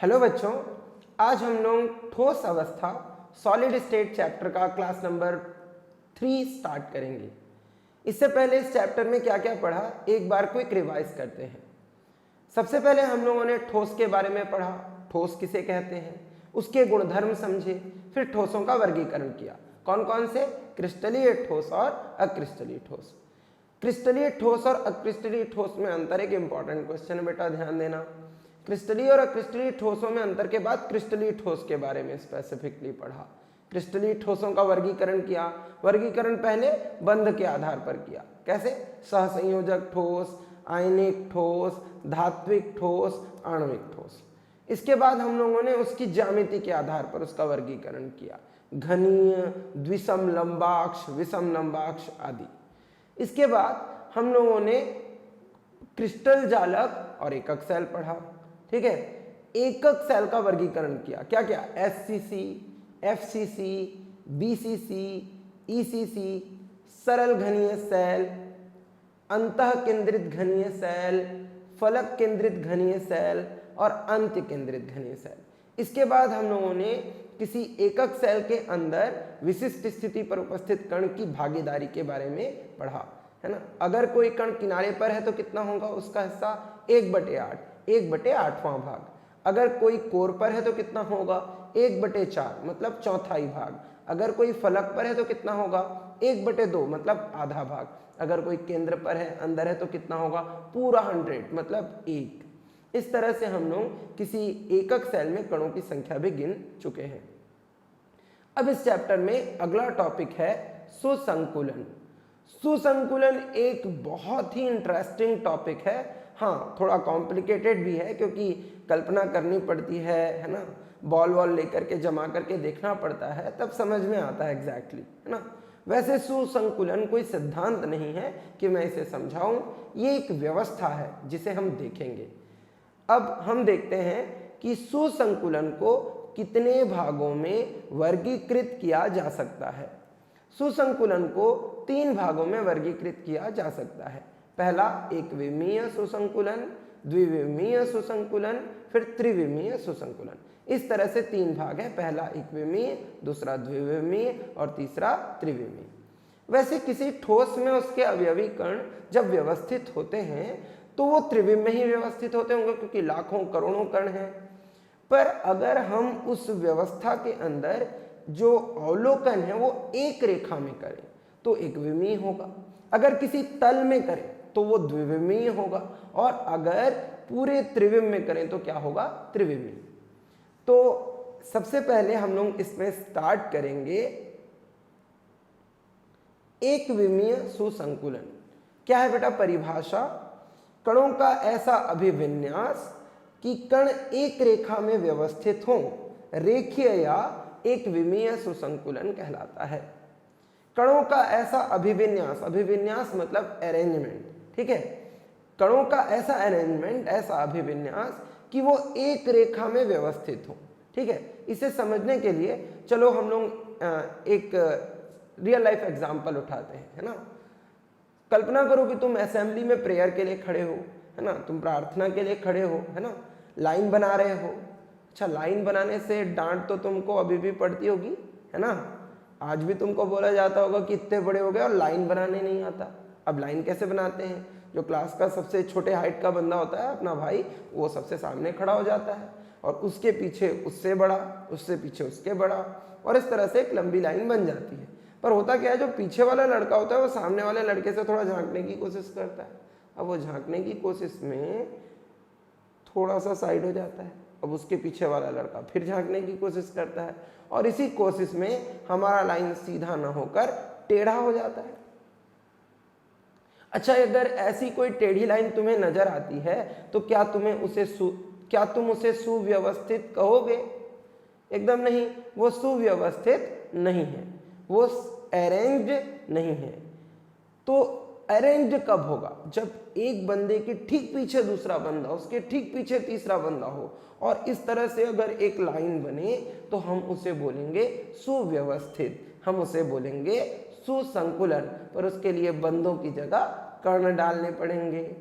Hello बच्चों, आज हम लोग ठोस अवस्था सॉलिड स्टेट चैप्टर का क्लास नंबर 3 स्टार्ट करेंगे। इससे पहले इस चैप्टर में क्या क्या पढ़ा एक बार क्विक रिवाइज करते हैं। सबसे पहले हम लोगों ने ठोस के बारे में पढ़ा, ठोस किसे कहते हैं, उसके गुणधर्म समझे, फिर ठोसों का वर्गीकरण किया। कौन कौन से? क्रिस्टलीय ठोस और अक्रिस्टलीय ठोस। क्रिस्टलीय ठोस और अक्रिस्टलीय ठोस में अंतर एक इंपॉर्टेंट क्वेश्चन है बेटा, ध्यान देना। क्रिस्टलीय और अक्रिस्टलीय ठोसों में अंतर के बाद क्रिस्टलीय ठोस के बारे में स्पेसिफिकली पढ़ा। क्रिस्टलीय ठोसों का वर्गीकरण किया। वर्गीकरण पहले बंध के आधार पर किया। कैसे? सहसंयोजक ठोस, आयनिक ठोस, धात्विक ठोस, आणविक ठोस। इसके बाद हम लोगों ने उसकी ज्यामिति के आधार पर उसका वर्गीकरण किया, घनीय, द्विसम लंबाक्ष, विषम लंबाक्ष आदि। इसके बाद हम लोगों ने क्रिस्टल जालक और एकक सेल पढ़ा। ठीक है, एकक सेल का वर्गीकरण किया। क्या क्या? SCC, FCC, BCC, ECC, सरल घनीय सेल, अंतः केंद्रित घनीय सेल, फलक केंद्रित घनीय सेल और अंत्य केंद्रित घनीय सेल। इसके बाद हम लोगों ने किसी एकक सेल के अंदर विशिष्ट स्थिति पर उपस्थित कण की भागीदारी के बारे में पढ़ा, है ना। अगर कोई कण किनारे पर है तो कितना होगा उसका हिस्सा? 1/8, 1/8वां भाग। अगर कोई कोर पर है तो कितना होगा? 1/4 मतलब चौथाई भाग। अगर कोई फलक पर है तो कितना होगा? 1/2 मतलब आधा भाग। अगर कोई केंद्र पर है, अंदर है, तो कितना होगा? पूरा 100 मतलब 1। इस तरह से हम लोग किसी एकक सेल में कणों की संख्या भी गिन चुके हैं। अब इस चैप्टर में अगला टॉपिक है सुसंकुलन। सुसंकुलन एक बहुत ही इंटरेस्टिंग टॉपिक है। हाँ, थोड़ा कॉम्प्लिकेटेड भी है क्योंकि कल्पना करनी पड़ती है ना। बॉल वॉल लेकर के जमा करके देखना पड़ता है, तब समझ में आता है एग्जैक्टली, है ना। वैसे सुसंकुलन कोई सिद्धांत नहीं है कि मैं इसे समझाऊं, ये एक व्यवस्था है जिसे हम देखेंगे। अब हम देखते हैं कि सुसंकुलन को कितने भागों में वर्गीकृत किया जा सकता है। सुसंकुलन को 3 भागों में वर्गीकृत किया जा सकता है। पहला एकविमीय सुसंकुलन, द्विविमीय सुसंकुलन, फिर त्रिविमीय सुसंकुलन। इस तरह से 3 भाग हैं। पहला एकविमीय, दूसरा द्विविमीय और तीसरा त्रिविमीय। वैसे किसी ठोस में उसके अवयवी कण जब व्यवस्थित होते हैं तो वो त्रिविम में ही व्यवस्थित होते होंगे क्योंकि लाखों करोड़ों कण हैं। पर अगर हम उस व्यवस्था के अंदर जो अवलोकन है वो एक रेखा में करें तो एकविमीय होगा। अगर किसी तल में करें तो वो द्विविमीय होगा और अगर पूरे त्रिविम में करें तो क्या होगा? त्रिविमीय। तो सबसे पहले हम लोग इसमें स्टार्ट करेंगे एकविमीय सुसंकुलन। क्या है बेटा परिभाषा? कणों का ऐसा अभिविन्यास कि कण एक रेखा में व्यवस्थित हों, रेखीय या एकविमीय सुसंकुलन कहलाता है। कणों का ऐसा अभिविन्यास, अभिविन्यास मतलब अरेंजमेंट, ठीक है। कणों का ऐसा अरेंजमेंट, ऐसा अभिविन्यास कि वो एक रेखा में व्यवस्थित हो, ठीक है। इसे समझने के लिए चलो हम लोग एक रियल लाइफ एग्जांपल उठाते हैं, है ना। कल्पना करो कि तुम असेंबली में प्रेयर के लिए खड़े हो, है ना, तुम प्रार्थना के लिए खड़े हो, है ना, लाइन बना रहे हो। अच्छा, लाइन बनाने से डांट तो तुमको अभी भी पड़ती होगी, है ना। आज भी तुमको बोला जाता होगा कि इतने बड़े हो गए और लाइन बनाने नहीं आता। अब लाइन कैसे बनाते हैं? जो क्लास का सबसे छोटे हाइट का बंदा होता है, अपना भाई, वो सबसे सामने खड़ा हो जाता है और उसके पीछे उससे बड़ा, उससे पीछे उसके बड़ा, और इस तरह से एक लंबी लाइन बन जाती है। पर होता क्या है, जो पीछे वाला लड़का होता है वो सामने वाले लड़के से थोड़ा झांकने की कोशिश करता है। अब वो झांकने की कोशिश में थोड़ा सा साइड हो जाता है। अब उसके पीछे वाला लड़का फिर झांकने की कोशिश करता है और इसी कोशिश में हमारा लाइन सीधा ना होकर टेढ़ा हो जाता है। अच्छा, अगर ऐसी कोई टेढ़ी लाइन तुम्हें नजर आती है तो क्या तुम उसे सुव्यवस्थित कहोगे? एकदम नहीं, वो सुव्यवस्थित नहीं है, वो अरेंज्ड नहीं है। तो अरेंज्ड कब होगा? जब एक बंदे के ठीक पीछे दूसरा बंदा, उसके ठीक पीछे तीसरा बंदा हो, और इस तरह से अगर एक लाइन बने तो हम उसे बोलेंगे सुव्यवस्थित, हम उसे बोलेंगे सुसंकुलन। पर उसके लिए बंदों की जगह कर्ण डालने पड़ेंगे।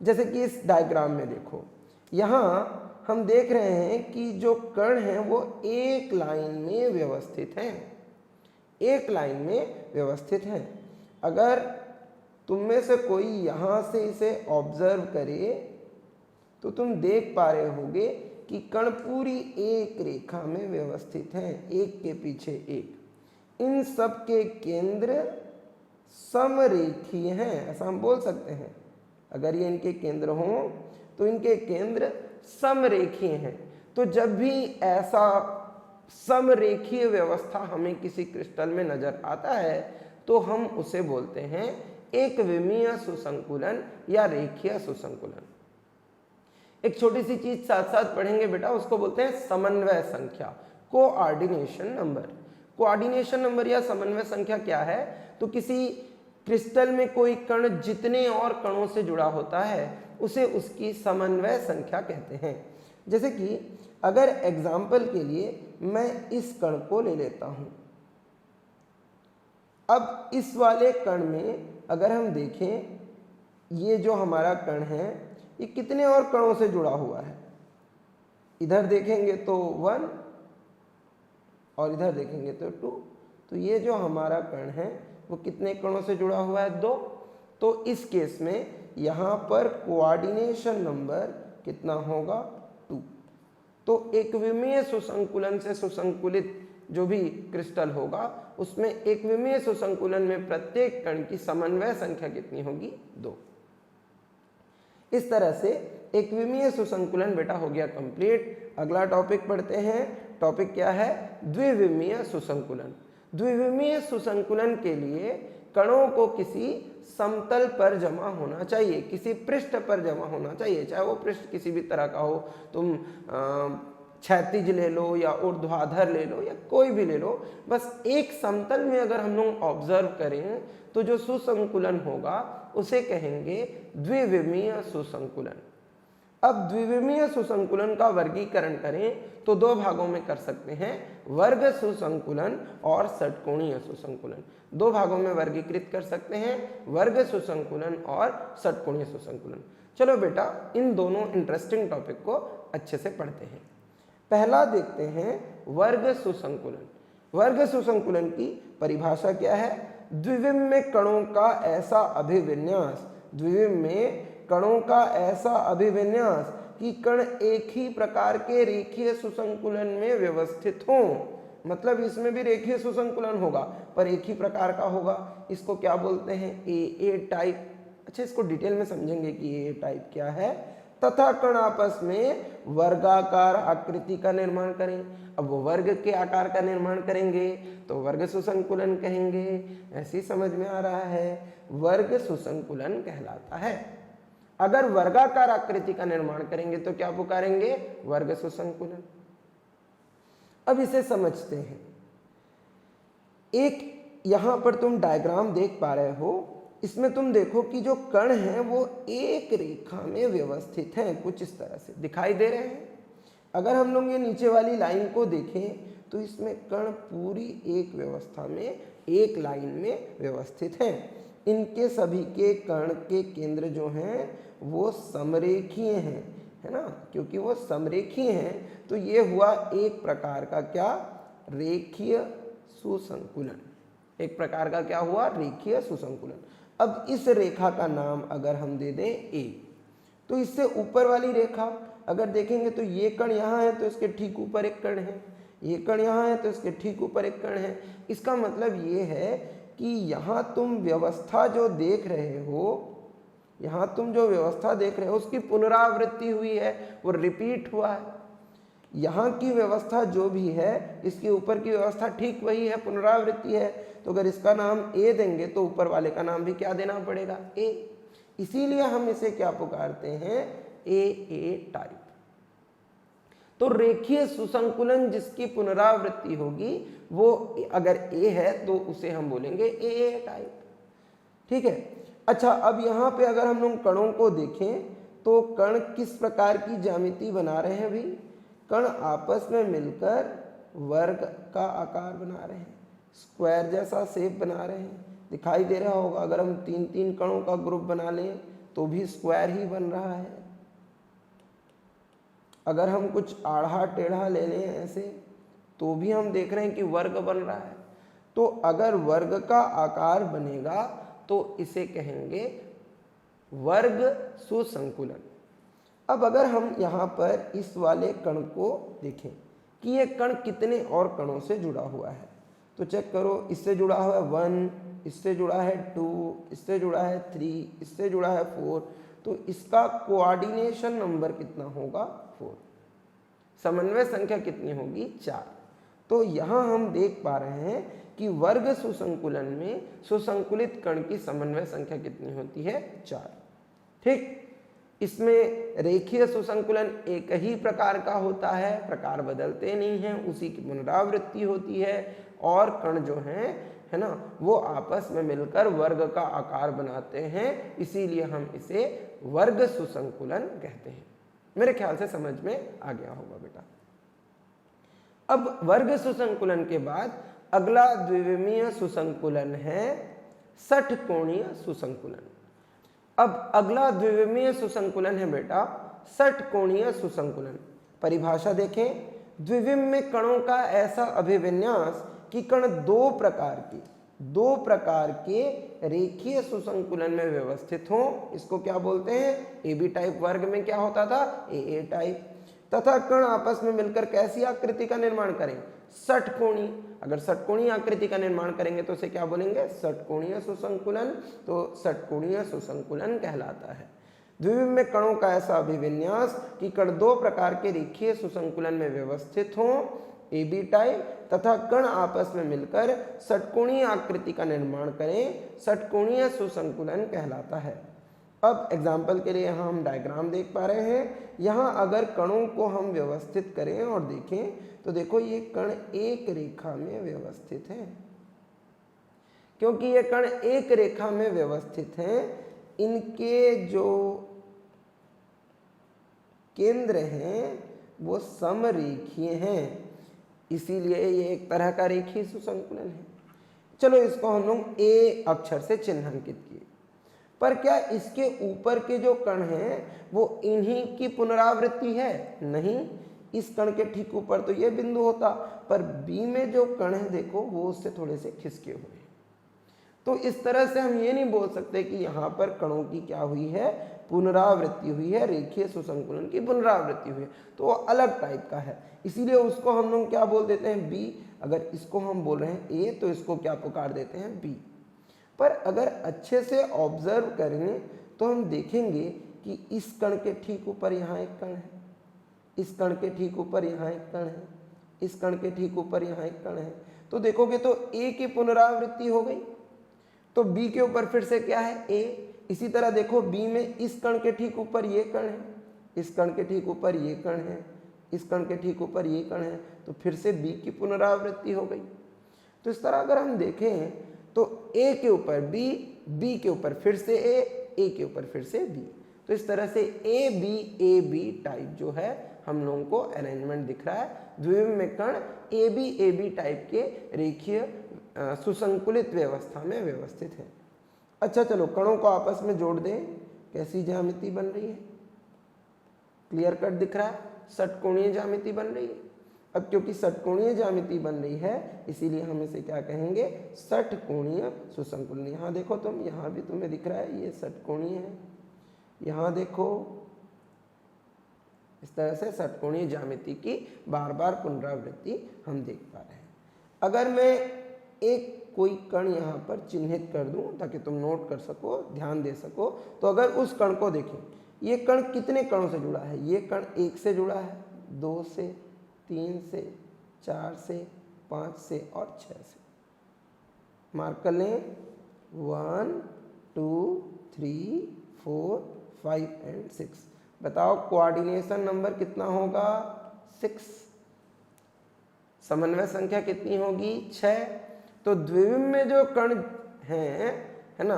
जैसे कि इस डायग्राम में देखो, यहाँ हम देख रहे हैं कि जो कण हैं वो एक लाइन में व्यवस्थित हैं, एक लाइन में व्यवस्थित हैं। अगर तुम में से कोई यहाँ से इसे ऑब्जर्व करे तो तुम देख पा रहे होगे कि कण पूरी एक रेखा में व्यवस्थित हैं, एक के पीछे एक। इन सब के केंद्र समरेखीय हैं, ऐसा हम बोल सकते हैं। अगर ये इनके केंद्र हों तो इनके केंद्र समरेखीय हैं। तो जब भी ऐसा समरेखीय व्यवस्था हमें किसी क्रिस्टल में नजर आता है तो हम उसे बोलते हैं एक विमीय सुसंकुलन या रेखीय सुसंकुलन। एक छोटी सी चीज साथ साथ पढ़ेंगे बेटा, उसको बोलते हैं समन्वय संख्या, कोऑर्डिनेशन नंबर। कोऑर्डिनेशन नंबर या समन्वय संख्या क्या है? तो किसी क्रिस्टल में कोई कण जितने और कणों से जुड़ा होता है उसे उसकी समन्वय संख्या कहते हैं। जैसे कि अगर एग्जाम्पल के लिए मैं इस कण को ले लेता हूं, अब इस वाले कण में अगर हम देखें, ये जो हमारा कण है ये कितने और कणों से जुड़ा हुआ है? इधर देखेंगे तो 1 और इधर देखेंगे तो 2। तो ये जो हमारा कण है वो कितने कणों से जुड़ा हुआ है? 2। तो इस केस में यहाँ पर कोऑर्डिनेशन नंबर कितना होगा? 2। तो एक विमीय सुसंकुलन से सुसंकुलित जो भी क्रिस्टल होगा उसमें एक विमीय सुसंकुलन में प्रत्येक कण की समन्वय संख्या कितनी होगी? 2। इस तरह से एक विमीय सुसंकुलन बेटा हो गया कंप्लीट। अगला टॉपिक पढ़ते हैं। टॉपिक क्या है? द्विविमीय सुसंकुलन। द्विविमीय सुसंकुलन के लिए कणों को किसी समतल पर जमा होना चाहिए, किसी पृष्ठ पर जमा होना चाहिए, चाहे वो पृष्ठ किसी भी तरह का हो। तुम क्षैतिज ले लो या ऊर्ध्वाधर ले लो या कोई भी ले लो, बस एक समतल में अगर हम लोग ऑब्जर्व करें तो जो सुसंकुलन होगा उसे कहेंगे द्विविमीय सुसंकुलन। अब द्विविमीय सुसंकुलन का वर्गीकरण करें तो 2 भागों में कर सकते हैं, वर्ग सुसंकुलन और षटकोणीय सुसंकुलन। 2 भागों में वर्गीकृत कर सकते हैं, वर्ग सुसंकुलन और षटकोणीय सुसंकुलन। चलो बेटा इन दोनों इंटरेस्टिंग टॉपिक को अच्छे से पढ़ते हैं। पहला देखते हैं वर्ग सुसंकुलन। वर्ग सुसंकुलन की परिभाषा क्या है? द्विविम में कणों का ऐसा अभिविन्यास, द्विविम में कणों का ऐसा अभिविन्यास कि कण एक ही प्रकार के रेखीय सुसंकुलन में व्यवस्थित हों। मतलब इसमें भी रेखीय सुसंकुलन होगा पर एक ही प्रकार का होगा। इसको क्या बोलते हैं? ए टाइप। अच्छा, इसको डिटेल में समझेंगे कि ए टाइप क्या है। तथा कण आपस में वर्गाकार आकृति का निर्माण करें। अब वो वर्ग के आकार का निर्माण करेंगे तो वर्ग सुसंकुलन कहेंगे। ऐसी समझ में आ रहा है? वर्ग सुसंकुलन कहलाता है। अगर वर्गाकार आकृति का निर्माण करेंगे तो क्या पुकारेंगे? वर्ग सुसंकुलन। अब इसे समझते हैं। एक यहां पर तुम डायग्राम देख पा रहे हो, इसमें तुम देखो कि जो कण हैं वो एक रेखा में व्यवस्थित हैं, कुछ इस तरह से दिखाई दे रहे हैं। अगर हम लोग ये नीचे वाली लाइन को देखें तो इसमें कण पूरी एक व्यवस्था में एक लाइन में व्यवस्थित हैं। इनके सभी के कण के केंद्र जो हैं वो समरेखीय हैं, है ना? क्योंकि वो समरेखीय हैं तो ये हुआ एक प्रकार का क्या? रेखीय सुसंकुलन। एक प्रकार का क्या हुआ? रेखीय सुसंकुलन। अब इस रेखा का नाम अगर हम दे दें ए, तो इससे ऊपर वाली रेखा अगर देखेंगे तो ये कण यहाँ है तो इसके ठीक ऊपर एक कण है, ये कण यहाँ है तो इसके ठीक ऊपर एक कण है। इसका मतलब ये है कि यहाँ तुम व्यवस्था जो देख रहे हो, यहाँ तुम जो व्यवस्था देख रहे हो उसकी पुनरावृत्ति हुई है, वो रिपीट हुआ है। यहाँ की व्यवस्था जो भी है इसके ऊपर की व्यवस्था ठीक वही है, पुनरावृत्ति है। तो अगर इसका नाम ए देंगे तो ऊपर वाले का नाम भी क्या देना पड़ेगा? ए। इसीलिए हम इसे क्या पुकारते हैं? ए टाइप। तो रेखीय सुसंकुलन जिसकी पुनरावृत्ति होगी वो अगर ए है तो उसे हम बोलेंगे ए टाइप। ठीक है। अच्छा, अब यहाँ पे अगर हम लोग कणों को देखें तो कण किस प्रकार की ज्यामिति बना रहे हैं? भी कण आपस में मिलकर वर्ग का आकार बना रहे हैं, स्क्वायर जैसा शेप बना रहे हैं। दिखाई दे रहा होगा, अगर हम 3-3 कणों का ग्रुप बना लें तो भी स्क्वायर ही बन रहा है। अगर हम कुछ आढ़ा टेढ़ा ले लें ऐसे तो भी हम देख रहे हैं कि वर्ग बन रहा है। तो अगर वर्ग का आकार बनेगा तो इसे कहेंगे वर्ग सुसंकुलन। अब अगर हम यहाँ पर इस वाले कण को देखें कि ये कण कितने और कणों से जुड़ा हुआ है, तो चेक करो, इससे जुड़ा हुआ है 1, इससे जुड़ा है 2, इससे जुड़ा है 3, इससे जुड़ा है 4, तो इसका कोऑर्डिनेशन नंबर कितना होगा 4, समन्वय संख्या कितनी होगी 4। तो यहाँ हम देख पा रहे हैं कि वर्ग सुसंकुलन में सुसंकुलित कण की समन्वय संख्या कितनी होती है 4। ठीक, इसमें रेखीय सुसंकुलन एक ही प्रकार का होता है, प्रकार बदलते नहीं हैं, उसी की पुनरावृत्ति होती है और कण जो हैं है ना वो आपस में मिलकर वर्ग का आकार बनाते हैं, इसीलिए हम इसे वर्ग सुसंकुलन कहते हैं। मेरे ख्याल से समझ में आ गया होगा बेटा। अब वर्ग सुसंकुलन के बाद अगला द्विविमीय सुसंकुलन है षटकोणीय सुसंकुलन। अब अगला द्विविमीय सुसंकुलन है बेटा षटकोणीय सुसंकुलन। परिभाषा देखें, द्विविमीय कणों का ऐसा अभिविन्यास कि कण दो प्रकार के रेखीय सुसंकुलन में व्यवस्थित हों, इसको क्या बोलते हैं ए बी टाइप। वर्ग में क्या होता था ए टाइप। तथा कण आपस में मिलकर कैसी आकृति का निर्माण करें षटकोणीय। अगर षटकोणीय आकृति का निर्माण करेंगे तो उसे क्या बोलेंगे षटकोणीय सुसंकुलन। तो षटकोणीय सुसंकुलन कहलाता है द्विविमीय कणों का ऐसा अभिविन्यास कि कण दो प्रकार के रेखीय सुसंकुलन में व्यवस्थित हों ए बी टाइप तथा कण आपस में मिलकर षटकोणीय आकृति का निर्माण करें, षटकोणीय सुसंकुलन कहलाता है। अब एग्जाम्पल के लिए यहाँ हम डायग्राम देख पा रहे हैं। यहाँ अगर कणों को हम व्यवस्थित करें और देखें तो देखो ये कण एक रेखा में व्यवस्थित हैं। क्योंकि ये कण एक रेखा में व्यवस्थित हैं, इनके जो केंद्र हैं वो समरेखीय हैं, इसीलिए ये एक तरह का रेखीय सुसंकुलन है। चलो इसको हम लोग ए अक्षर से चिन्हांकित किए, पर क्या इसके ऊपर के जो कण हैं वो इन्हीं की पुनरावृत्ति है? नहीं, इस कण के ठीक ऊपर तो ये बिंदु होता, पर बी में जो कण है देखो वो उससे थोड़े से खिसके हुए हैं। तो इस तरह से हम ये नहीं बोल सकते कि यहाँ पर कणों की क्या हुई है पुनरावृत्ति हुई है, रेखीय सुसंकुलन की पुनरावृत्ति हुई है, तो वो अलग टाइप का है, इसीलिए उसको हम लोग क्या बोल देते हैं बी। अगर इसको हम बोल रहे हैं ए तो इसको क्या पुकार देते हैं बी। पर अगर अच्छे से ऑब्जर्व करें तो हम देखेंगे कि इस कण के ठीक ऊपर यहाँ एक कण है, इस कण के ठीक ऊपर यहाँ एक कण है, इस कण के ठीक ऊपर यहाँ एक कण है। तो देखोगे तो ए की पुनरावृत्ति हो गई, तो बी के ऊपर फिर से क्या है ए। इसी तरह देखो बी में इस कण के ठीक ऊपर ये कण है, इस कण के ठीक ऊपर ये कण है, इस कण के ठीक ऊपर ये कण है, तो फिर से बी की पुनरावृत्ति हो गई। तो इस तरह अगर हम देखें तो ए के ऊपर बी, बी के ऊपर फिर से ए के ऊपर फिर से बी। तो इस तरह से ए बी टाइप जो है हम लोगों को अरेंजमेंट दिख रहा है। द्विविमीय कण ए बी टाइप के रेखीय सुसंकुलित व्यवस्था में व्यवस्थित है। अच्छा चलो कणों को आपस में जोड़ दें, कैसी ज्यामिति बन रही है, क्लियर कट दिख रहा है, षटकोणीय ज्यामिति बन रही है। अब क्योंकि षटकोणीय ज्यामिति बन रही है इसीलिए हम इसे क्या कहेंगे षटकोणीय सुसंकुलन। यहाँ देखो तुम, यहाँ भी तुम्हें दिख रहा है ये षटकोणीय है, यहाँ देखो इस तरह से षटकोणीय ज्यामिति की बार बार पुनरावृत्ति हम देख पा रहे हैं। अगर मैं एक कोई कण यहाँ पर चिन्हित कर दूं ताकि तुम नोट कर सको, ध्यान दे सको, तो अगर उस कण को देखें, ये कण कितने कणों से जुड़ा है? ये कण 1 से जुड़ा है, 2 से, 3 से, 4 से, 5 से और 6 से। मार्क कर लें 1 2 3 4 5 एंड 6। बताओ कोऑर्डिनेशन नंबर कितना होगा 6। समन्वय संख्या कितनी होगी 6। तो द्विविमीय में जो कण हैं है ना,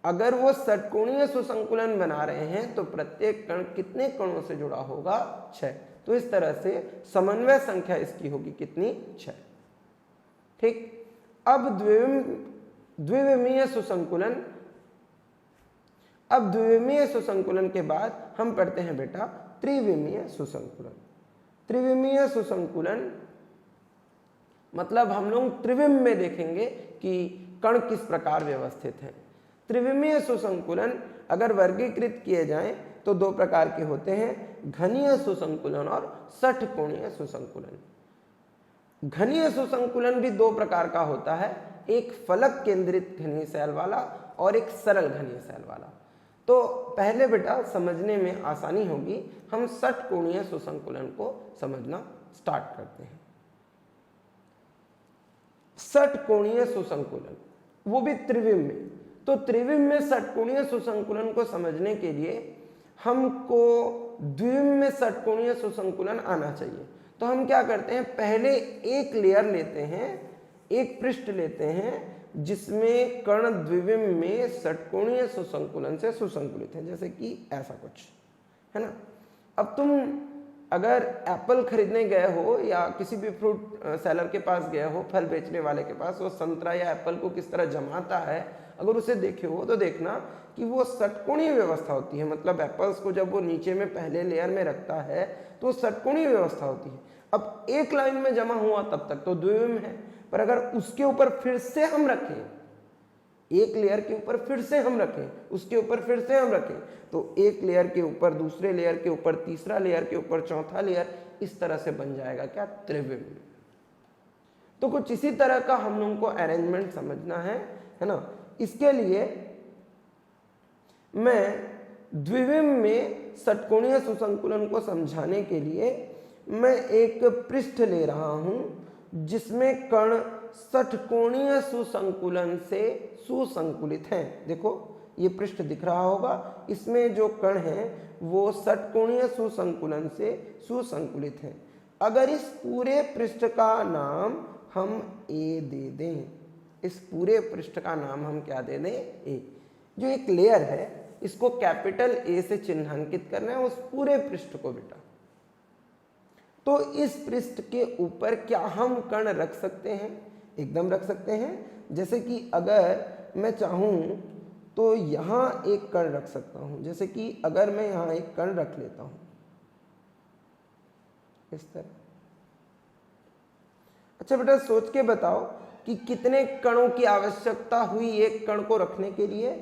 अगर वो षटकोणीय सुसंकुलन बना रहे हैं तो प्रत्येक कण कितने कणों से जुड़ा होगा 6। तो इस तरह से समन्वय संख्या इसकी होगी कितनी 6। ठीक, अब द्विविमीय सुसंकुलन। अब द्विविमीय सुसंकुलन के बाद हम पढ़ते हैं बेटा त्रिविमीय सुसंकुलन। त्रिविमीय सुसंकुलन मतलब हम लोग त्रिविम में देखेंगे कि कण किस प्रकार व्यवस्थित हैं। त्रिविमीय सुसंकुलन अगर वर्गीकृत किए जाएं तो दो प्रकार के होते हैं, घनीय सुसंकुलन और षटकोणीय सुसंकुलन। घनीय सुसंकुलन भी दो प्रकार का होता है, एक फलक केंद्रित घनीय सेल वाला और एक सरल घनीय सेल वाला। तो पहले बेटा समझने में आसानी होगी, हम षटकोणीय सुसंकुलन को समझना स्टार्ट करते हैं। षटकोणीय सुसंकुलन वो भी त्रिविम में। तो त्रिविम में षटकोणीय सुसंकुलन को समझने के लिए हमको द्विविम में षटकोणीय सुसंकुलन आना चाहिए। तो हम क्या करते हैं, पहले एक लेयर लेते हैं, एक पृष्ठ लेते हैं जिसमें कण द्विविम में षटकोणीय सुसंकुलन से सुसंकुलित है, जैसे कि ऐसा कुछ है ना। अब तुम अगर एप्पल खरीदने गए हो या किसी भी फ्रूट सेलर के पास गए हो, फल बेचने वाले के पास, वो संतरा या एप्पल को किस तरह जमाता है अगर उसे देखे हो तो देखना कि वो षटकोणीय व्यवस्था होती है। मतलब एप्पल्स को जब वो नीचे में पहले लेयर में रखता है तो षटकोणीय व्यवस्था होती है। अब एक लाइन में जमा हुआ तब तक तो द्विविम है, पर अगर उसके ऊपर फिर से हम रखें, एक लेयर के ऊपर फिर से हम रखें, उसके ऊपर फिर से हम रखें, तो एक लेयर के ऊपर दूसरे लेयर के ऊपर तीसरा लेयर के ऊपर चौथा लेयर, इस तरह से बन जाएगा क्या, त्रिविम। तो कुछ इसी तरह का हम लोगों को अरेंजमेंट समझना है ना। इसके लिए मैं द्विविम में षटकोणीय सुसंकुलन को समझाने के लिए मैं एक पृष्ठ ले रहा हूं जिसमें कण षटकोणीय सुसंकुलन से सुसंकुलित हैं। देखो ये पृष्ठ दिख रहा होगा, इसमें जो कण हैं वो षटकोणीय सुसंकुलन से सुसंकुलित हैं। अगर इस पूरे पृष्ठ का नाम हम ए दे दें, इस पूरे पृष्ठ का नाम हम क्या दे दें, ए। जो एक लेयर है इसको कैपिटल ए से चिन्हांकित करना है, उस पूरे पृष्ठ को बेटा। तो इस पृष्ठ के ऊपर क्या हम कण रख सकते हैं, एकदम रख सकते हैं। जैसे कि अगर मैं चाहूं तो यहां एक कण रख सकता हूं, जैसे कि अगर मैं यहां एक कण रख लेता हूं इस तरह। अच्छा बेटा सोच के बताओ कि कितने कणों की आवश्यकता हुई एक कण को रखने के लिए।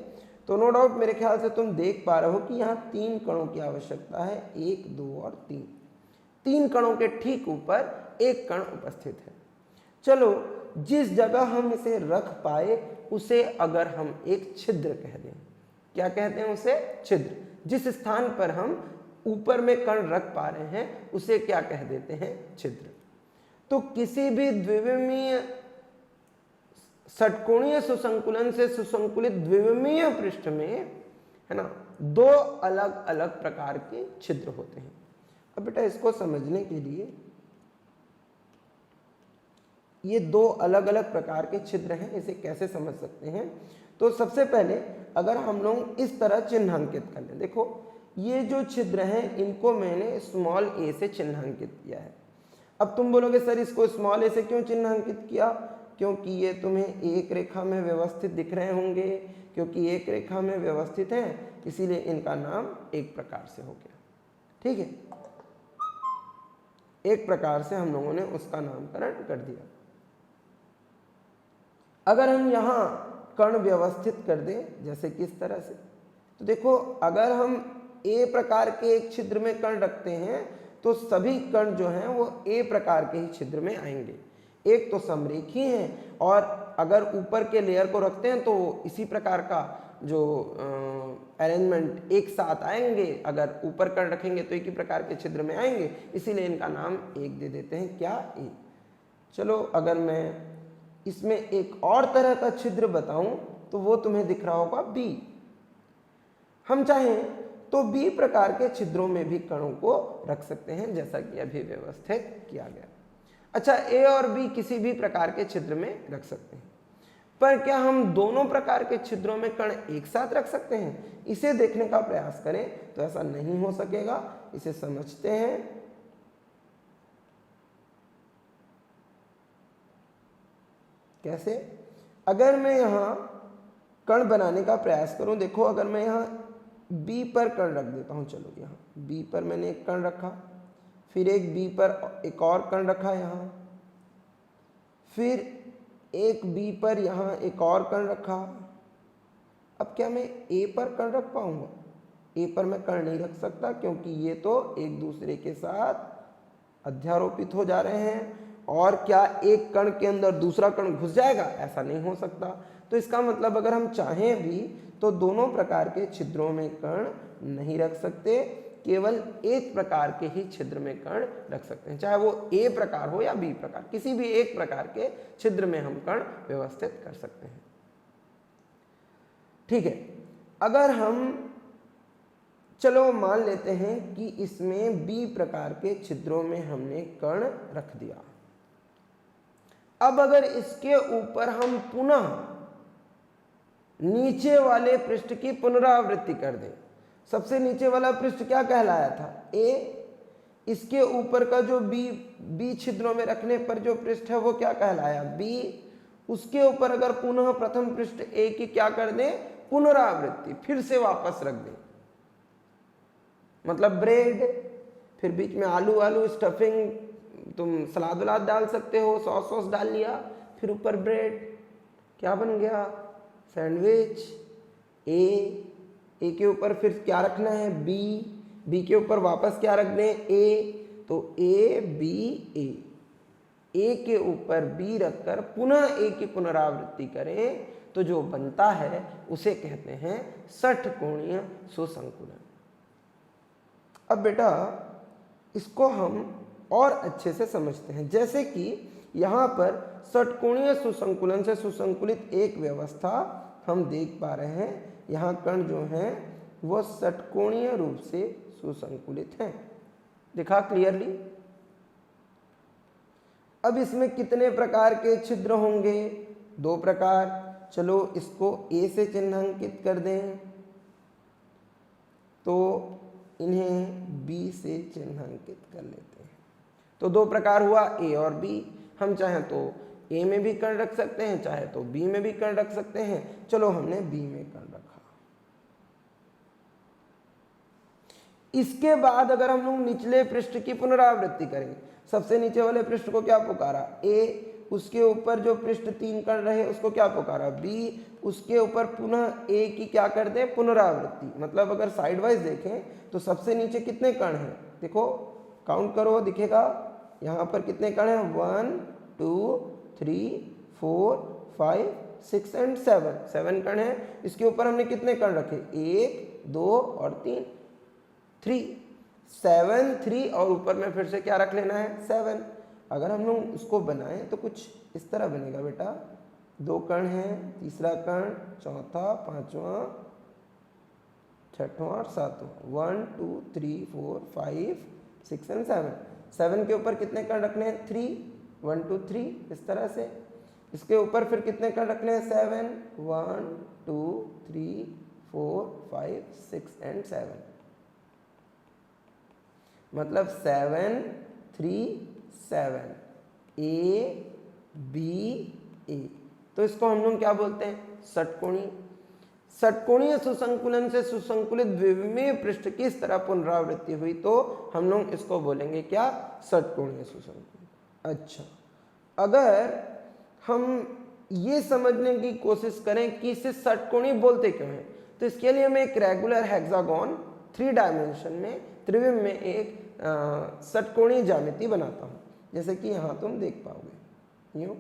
तो नो डाउट मेरे ख्याल से तुम देख पा रहे हो कि यहाँ 3 कणों की आवश्यकता है, 1 2 और 3। 3 कणों के ठीक ऊपर एक कण उपस्थित है। चलो जिस जगह हम इसे रख पाए उसे अगर हम एक छिद्र कह दें, क्या कहते हैं उसे, छिद्र। जिस स्थान पर हम ऊपर में कण रख पा रहे हैं उसे क्या कह देते हैं, छिद्र। तो किसी भी द्विविमीय षटकोणीय सुसंकुलन से सुसंकुलित द्विविमीय पृष्ठ में है ना 2 अलग अलग प्रकार के छिद्र होते हैं। अब बेटा इसको समझने के लिए ये 2 अलग अलग प्रकार के छिद्र हैं, इसे कैसे समझ सकते हैं। तो सबसे पहले अगर हम लोग इस तरह चिन्हांकित कर लें, देखो ये जो छिद्र हैं इनको मैंने स्मॉल ए से चिन्हांकित किया है। अब तुम बोलोगे सर इसको स्मॉल ए से क्यों चिन्हांकित किया, क्योंकि ये तुम्हें एक रेखा में व्यवस्थित दिख रहे होंगे, क्योंकि एक रेखा में व्यवस्थित हैं इसीलिए इनका नाम एक प्रकार से हो गया। ठीक है, एक प्रकार से हम लोगों ने उसका नामकरण कर दिया। अगर हम यहाँ कण व्यवस्थित कर दें जैसे कि इस तरह से, तो देखो अगर हम ए प्रकार के एक छिद्र में कण रखते हैं तो सभी कण जो हैं वो ए प्रकार के ही छिद्र में आएंगे। एक तो समरेखी हैं और अगर ऊपर के लेयर को रखते हैं तो इसी प्रकार का जो अरेंजमेंट एक साथ आएंगे। अगर ऊपर कण रखेंगे तो एक ही प्रकार के छिद्र में आएंगे, इसीलिए इनका नाम एक दे देते हैं, क्या, ए। चलो अगर मैं इसमें एक और तरह का छिद्र बताऊं तो वो तुम्हें दिख रहा होगा बी। हम चाहें तो बी प्रकार के छिद्रों में भी कणों को रख सकते हैं जैसा कि अभी व्यवस्थित किया गया। अच्छा ए और बी किसी भी प्रकार के छिद्र में रख सकते हैं, पर क्या हम दोनों प्रकार के छिद्रों में कण एक साथ रख सकते हैं, इसे देखने का प्रयास करें तो ऐसा नहीं हो सकेगा। इसे समझते हैं। कैसे, अगर मैं यहाँ कण बनाने का प्रयास करूं, देखो अगर मैं यहाँ बी पर कण रख देता हूँ। चलो यहाँ बी पर मैंने एक कण रखा, फिर एक बी पर एक और कण रखा यहाँ, फिर एक बी पर यहाँ एक और कण रखा। अब क्या मैं ए पर कण रख पाऊंगा? ए पर मैं कण नहीं रख सकता क्योंकि ये तो एक दूसरे के साथ अध्यारोपित हो जा रहे हैं। और क्या एक कण के अंदर दूसरा कण घुस जाएगा? ऐसा नहीं हो सकता। तो इसका मतलब अगर हम चाहें भी तो दोनों प्रकार के छिद्रों में कण नहीं रख सकते, केवल एक प्रकार के ही छिद्र में कण रख सकते हैं, चाहे वो ए प्रकार हो या बी प्रकार, किसी भी एक प्रकार के छिद्र में हम कण व्यवस्थित कर सकते हैं। ठीक है, अगर हम चलो मान लेते हैं कि इसमें बी प्रकार के छिद्रों में हमने कण रख दिया। अब अगर इसके ऊपर हम पुनः नीचे वाले पृष्ठ की पुनरावृत्ति कर दें, सबसे नीचे वाला पृष्ठ क्या कहलाया था? ए। इसके ऊपर का जो बी छिद्रों में रखने पर जो पृष्ठ है वो क्या कहलाया? बी। उसके ऊपर अगर पुनः प्रथम पृष्ठ ए की क्या कर दें? पुनरावृत्ति, फिर से वापस रख दें, मतलब ब्रेड। फिर बीच में आलू स्टफिंग, तुम सलाद वलाद डाल सकते हो, सॉस डाल लिया, फिर ऊपर ब्रेड, क्या बन गया? सैंडविच। ए के ऊपर फिर क्या रखना है? बी के ऊपर वापस क्या रख दें? ए। तो ए बी ए के ऊपर बी रखकर पुनः ए की पुनरावृत्ति करें तो जो बनता है उसे कहते हैं षटकोणीय सुसंकुलन। अब बेटा इसको हम और अच्छे से समझते हैं, जैसे कि यहाँ पर षटकोणीय सुसंकुलन से सुसंकुलित एक व्यवस्था हम देख पा रहे हैं। यहाँ कण जो हैं वो षटकोणीय रूप से सुसंकुलित हैं, दिखा क्लियरली। अब इसमें कितने प्रकार के छिद्र होंगे? 2 प्रकार। चलो इसको ए से चिन्हांकित कर दें, तो इन्हें बी से चिन्हांकित कर लेते हैं। तो 2 प्रकार हुआ, ए और बी। हम चाहें तो ए में भी कण रख सकते हैं, चाहे तो बी में भी कण रख सकते हैं। चलो हमने बी में कण रखा। इसके बाद अगर हम लोग निचले पृष्ठ की पुनरावृत्ति करें, सबसे नीचे वाले पृष्ठ को क्या पुकारा? ए। उसके ऊपर जो पृष्ठ 3 कण रहे उसको क्या पुकारा? बी। उसके ऊपर पुनः ए की क्या कर दें? पुनरावृत्ति। मतलब अगर साइड वाइज देखें तो सबसे नीचे कितने कण हैं? देखो काउंट करो, दिखेगा यहाँ पर कितने कण हैं? 1 2 3 4 5 6 एंड 7 कण हैं। इसके ऊपर हमने कितने कण रखे? 1 2 और 3, 3 7 3 और ऊपर में फिर से क्या रख लेना है? 7। अगर हम लोग उसको बनाएं तो कुछ इस तरह बनेगा बेटा। 2 कण हैं, तीसरा कण, चौथा, पांचवा, छठवां और सातवां। 1 2 3 4 5 6 एंड 7 के ऊपर कितने कण रखने हैं? 3 1 2 3 इस तरह से। इसके ऊपर फिर कितने कण रखने हैं? 7 1 2 3 4 5 6 एंड 7, मतलब 7 3 7 ए बी ए। तो इसको हम लोग क्या बोलते हैं? षटकोणीय। षटकोणीय सुसंकुलन से सुसंकुलित द्विविमीय पृष्ठ की इस तरह पुनरावृत्ति हुई तो हम लोग इसको बोलेंगे क्या? षटकोणीय सुसंकुलन। अच्छा, अगर हम ये समझने की कोशिश करें कि इसे षटकोणीय बोलते क्यों हैं, तो इसके लिए मैं एक रेगुलर हेक्सागोन 3 डायमेंशन में त्रिविम में एक षटकोणीय ज्यामिति बनाता हूं, जैसे कि यहां तुम देख पाओगे यूं।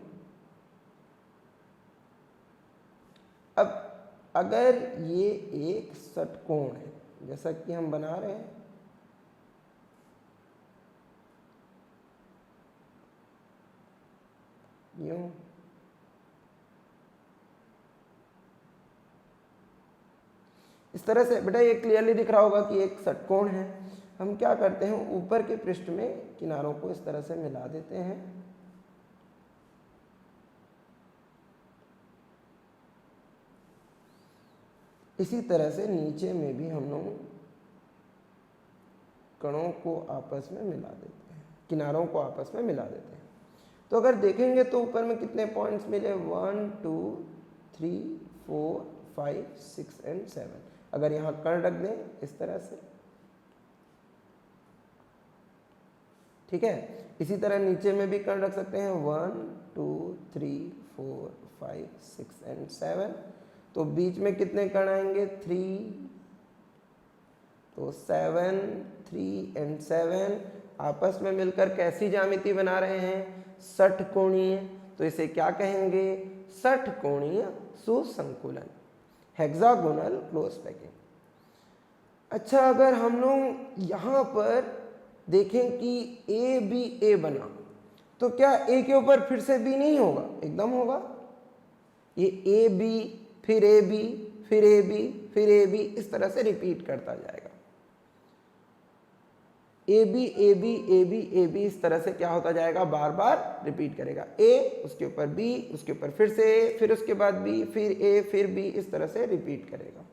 अब अगर ये एक षटकोण है जैसा कि हम बना रहे हैं, यूं, इस तरह से बेटा ये क्लियरली दिख रहा होगा कि एक षटकोण है। हम क्या करते हैं, ऊपर के पृष्ठ में किनारों को इस तरह से मिला देते हैं। इसी तरह से नीचे में भी हम लोग कणों को आपस में मिला देते हैं, किनारों को आपस में मिला देते हैं। तो अगर देखेंगे तो ऊपर में कितने पॉइंट्स मिले? 1 2 3 4 5 6 एंड 7। अगर यहाँ कर्ण रख दें इस तरह से, ठीक है। इसी तरह नीचे में भी कर्ण रख सकते हैं 1 2 3 4 5 6 एंड 7। तो बीच में कितने कर्ण आएंगे 3, तो 7 3 एंड 7 आपस में मिलकर कैसी ज्यामिति बना रहे हैं, षटकोणीय। तो इसे क्या कहेंगे, षटकोणीय सुसंकुलन, हेक्सागोनल क्लोज पैकिंग। अच्छा, अगर हम लोग यहाँ पर देखें कि ए बी ए बना, तो क्या ए के ऊपर फिर से बी नहीं होगा, एकदम होगा। ये ए बी फिर ए बी फिर ए बी फिर ए बी इस तरह से रिपीट करता जाएगा। A B A B A B A B इस तरह से क्या होता जाएगा, बार बार रिपीट करेगा। ए उसके ऊपर बी, उसके ऊपर फिर से ए, फिर उसके बाद बी, फिर ए, फिर बी, इस तरह से रिपीट करेगा।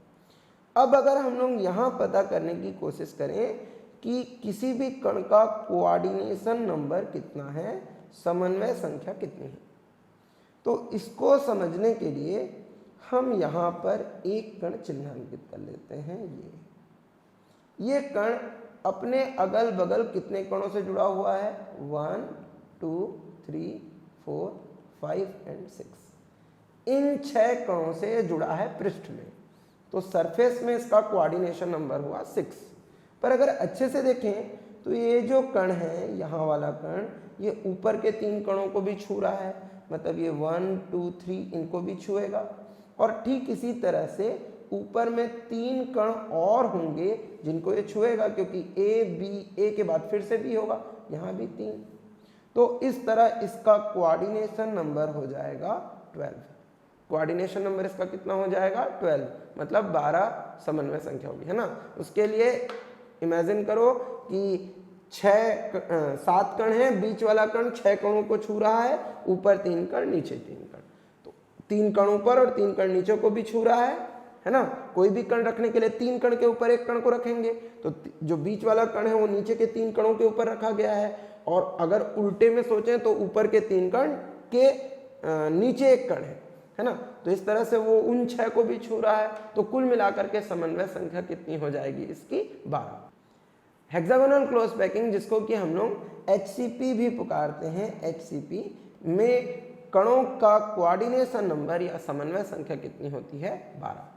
अब अगर हम लोग यहाँ पता करने की कोशिश करें कि किसी भी कण का कोऑर्डिनेशन नंबर कितना है, समन्वय संख्या कितनी है, तो इसको समझने के लिए हम यहाँ पर एक कण चिन्हांकित कर लेते हैं। ये कण अपने अगल बगल कितने कणों से जुड़ा हुआ है, 1 2 3 4 5 एंड 6। इन 6 कणों से जुड़ा है पृष्ठ में, तो सरफेस में इसका कोऑर्डिनेशन नंबर हुआ 6। पर अगर अच्छे से देखें तो ये जो कण है, यहाँ वाला कण, ये ऊपर के 3 कणों को भी छू रहा है, मतलब ये 1 2 3 इनको भी छुएगा। और ठीक इसी तरह से ऊपर में 3 कण और होंगे जिनको ये छुएगा, क्योंकि ए बी, ए के बाद फिर से बी होगा, यहाँ भी 3। तो इस तरह इसका कोऑर्डिनेशन नंबर हो जाएगा 12। कोऑर्डिनेशन नंबर इसका कितना हो जाएगा, 12, मतलब 12 समन्वय संख्या होगी, है ना। उसके लिए इमेजिन करो कि 7 कण हैं, बीच वाला कण 6 कणों को छू रहा है, ऊपर 3 कण नीचे 3 कण, तो 3 कण ऊपर और 3 कण नीचे को भी छू रहा है ना। कोई भी कण रखने के लिए 3 कण के ऊपर 1 कण को रखेंगे, तो जो बीच वाला कण है वो नीचे के 3 कणों के ऊपर रखा गया है। और अगर उल्टे में सोचें तो ऊपर के 3 कण के नीचे 1 कण है ना। तो इस तरह से वो उन 6 को भी छू रहा है। तो कुल मिलाकर के समन्वय संख्या कितनी हो जाएगी इसकी, 12। हेक्सागोनल क्लोज पैकिंग, जिसको कि हम लोग HCP भी पुकारते हैं, HCP में कणों का कोऑर्डिनेशन नंबर या समन्वय संख्या कितनी होती है, 12।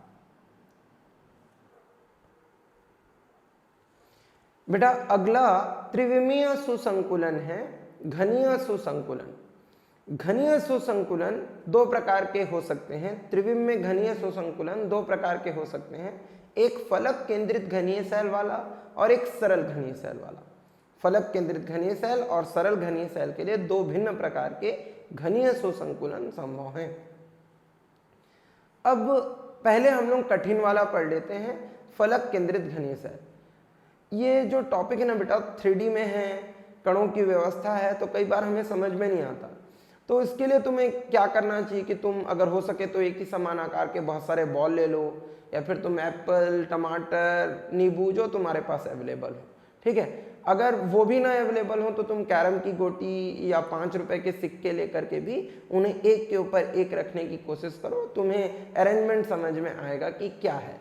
बेटा अगला त्रिविमीय सुसंकुलन है, घनीय सुसंकुलन। घनीय सुसंकुलन 2 प्रकार के हो सकते हैं। त्रिविमीय घनीय सुसंकुलन 2 प्रकार के हो सकते हैं, एक फलक केंद्रित घनीय सेल वाला और एक सरल घनीय सेल वाला। फलक केंद्रित घनीय सेल और सरल घनीय सेल के लिए 2 भिन्न प्रकार के घनीय सुसंकुलन संभव हैं। अब पहले हम लोग कठिन वाला पढ़ लेते हैं, फलक केंद्रित घनीय सेल। ये जो टॉपिक है ना बेटा 3D में है, कणों की व्यवस्था है, तो कई बार हमें समझ में नहीं आता। तो इसके लिए तुम्हें क्या करना चाहिए कि तुम अगर हो सके तो एक ही समान आकार के बहुत सारे बॉल ले लो, या फिर तुम एप्पल, टमाटर, नींबू जो तुम्हारे पास अवेलेबल हो, ठीक है। अगर वो भी ना अवेलेबल हो तो तुम कैरम की गोटी या 5 रुपए के सिक्के लेकर के भी उन्हें एक के ऊपर एक रखने की कोशिश करो, तुम्हें अरेंजमेंट समझ में आएगा कि क्या है,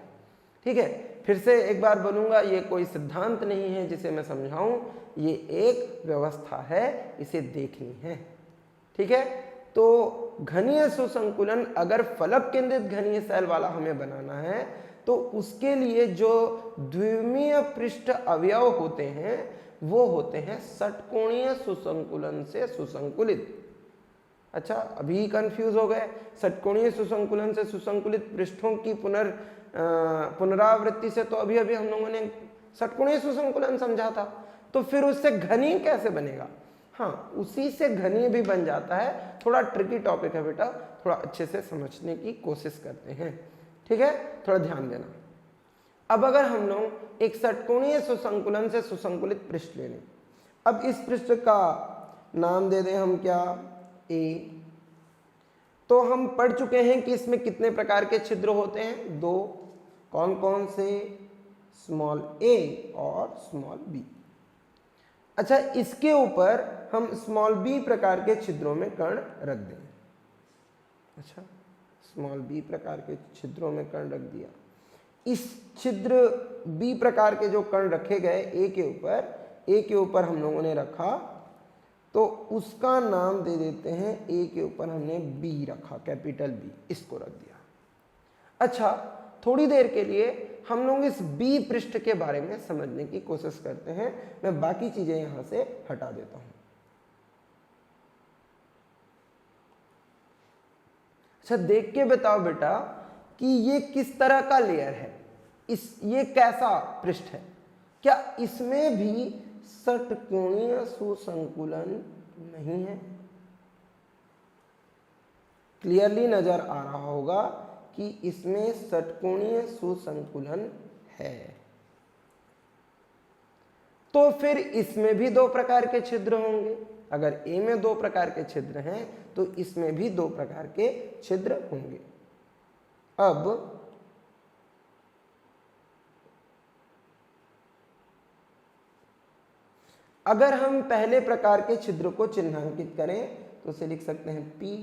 ठीक है। फिर से एक बार बोलूँगा, ये कोई सिद्धांत नहीं है जिसे मैं समझाऊं, ये एक व्यवस्था है, इसे देखनी है, ठीक है। तो घनीय सुसंकुलन अगर फलक केंद्रित घनीय सेल वाला हमें बनाना है तो उसके लिए जो द्विमीय पृष्ठ अवयव होते हैं वो होते हैं षटकोणीय सुसंकुलन से सुसंकुलित। अच्छा, अभी कंफ्यूज हो गए। षटकोणीय सुसंकुलन से सुसंकुलित पृष्ठों की पुनरावृत्ति से तो अभी अभी हम लोगों ने षटकोणीय सुसंकुलन समझा था, तो फिर उससे घनीय कैसे बनेगा? हाँ, उसी से घनीय भी बन जाता है। थोड़ा ट्रिकी टॉपिक है बेटा, थोड़ा अच्छे से समझने की कोशिश करते हैं, ठीक है, थोड़ा ध्यान देना। अब अगर हम लोग एक षटकोणीय सुसंकुलन से सुसंकुलित पृष्ठ ले लें, अब इस पृष्ठ का नाम दे दें हम क्या, ए। तो हम पढ़ चुके हैं कि इसमें कितने प्रकार के छिद्र होते हैं, 2। कौन कौन से? स्मॉल ए और स्मॉल बी। अच्छा, इसके ऊपर हम स्मॉल बी प्रकार के छिद्रों में कण रख दें। अच्छा, स्मॉल बी प्रकार के छिद्रों में कण रख दिया। इस छिद्र बी प्रकार के जो कण रखे गए ए के ऊपर हम लोगों ने रखा, तो उसका नाम दे देते हैं, ए के ऊपर हमने बी रखा, कैपिटल बी, इसको रख दिया। अच्छा, थोड़ी देर के लिए हम लोग इस बी पृष्ठ के बारे में समझने की कोशिश करते हैं। मैं बाकी चीजें यहां से हटा देता हूं। अच्छा, देख के बताओ बेटा कि ये किस तरह का लेयर है, ये कैसा पृष्ठ है? क्या इसमें भी षटकोणीय सुसंकुलन नहीं है? क्लियरली नजर आ रहा होगा कि इसमें षटकोणीय सुसंकुलन है। तो फिर इसमें भी दो प्रकार के छिद्र होंगे। अगर ए में दो प्रकार के छिद्र हैं तो इसमें भी दो प्रकार के छिद्र होंगे। अब अगर हम पहले प्रकार के छिद्र को चिन्हांकित करें तो उसे लिख सकते हैं P,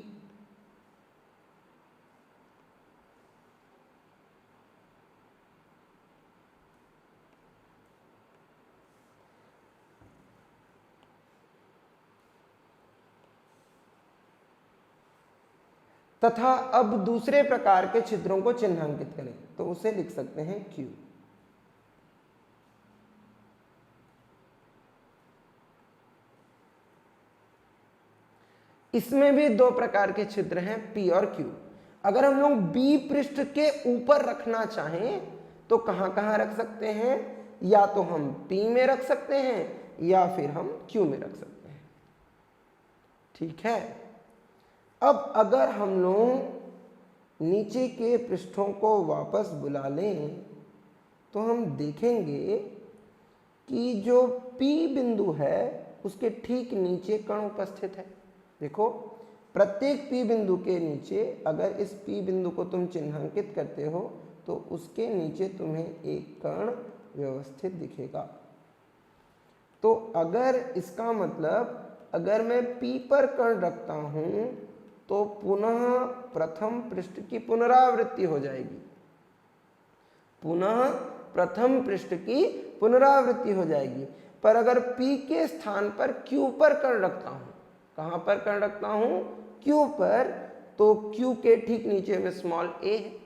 तथा अब दूसरे प्रकार के छिद्रों को चिन्हांकित करें तो उसे लिख सकते हैं Q। इसमें भी दो प्रकार के छिद्र हैं, P और Q। अगर हम लोग B पृष्ठ के ऊपर रखना चाहें तो कहां कहां रख सकते हैं? या तो हम P में रख सकते हैं या फिर हम Q में रख सकते हैं। ठीक है। अब अगर हम लोग नीचे के पृष्ठों को वापस बुला लें तो हम देखेंगे कि जो P बिंदु है उसके ठीक नीचे कण उपस्थित है। देखो, प्रत्येक P बिंदु के नीचे अगर इस P बिंदु को तुम चिन्हांकित करते हो तो उसके नीचे तुम्हें एक कण व्यवस्थित दिखेगा। तो अगर इसका मतलब अगर मैं P पर कण रखता हूं तो पुनः प्रथम पृष्ठ की पुनरावृत्ति हो जाएगी, पुनः प्रथम पृष्ठ की पुनरावृत्ति हो जाएगी। पर अगर P के स्थान पर Q पर कण रखता हूं, कहां पर कण रखता हूं? Q पर, तो Q के ठीक नीचे में स्मॉल a है।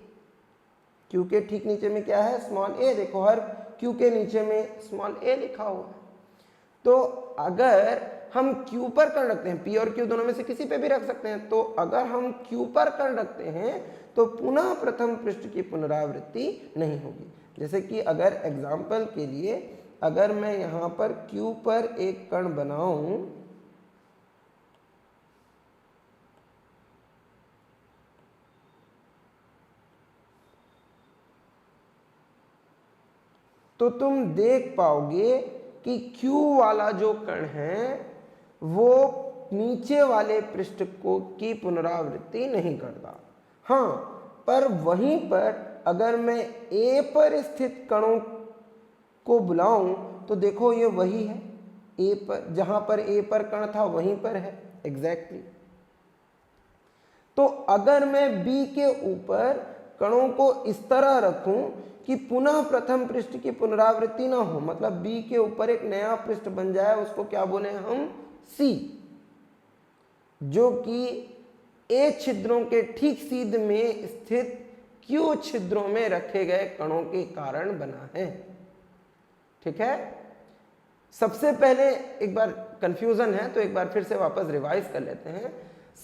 Q के ठीक नीचे में क्या है? Small a। देखो, हर Q के नीचे में स्मॉल a लिखा हुआ है। तो अगर हम Q पर कण रखते हैं, P और Q दोनों में से किसी पे भी रख सकते हैं, तो अगर हम Q पर कण रखते हैं तो पुनः प्रथम पृष्ठ की पुनरावृत्ति नहीं होगी। जैसे कि अगर एग्जाम्पल के लिए अगर मैं यहां पर Q पर एक कण बनाऊं तो तुम देख पाओगे कि Q वाला जो कण है वो नीचे वाले पृष्ठ को की पुनरावृत्ति नहीं करता। हाँ, पर वहीं पर अगर मैं A पर स्थित कणों को बुलाऊं तो देखो ये वही है, A पर, जहां पर A पर कण था वहीं पर है एग्जैक्टली। तो अगर मैं B के ऊपर कणों को इस तरह रखूं कि पुनः प्रथम पृष्ठ की पुनरावृत्ति ना हो, मतलब B के ऊपर एक नया पृष्ठ बन जाए, उसको क्या बोले हम? C, जो कि A छिद्रों के ठीक सीध में स्थित Q छिद्रों में रखे गए कणों के कारण बना है। ठीक है। सबसे पहले, एक बार कंफ्यूजन है तो एक बार फिर से वापस रिवाइज कर लेते हैं।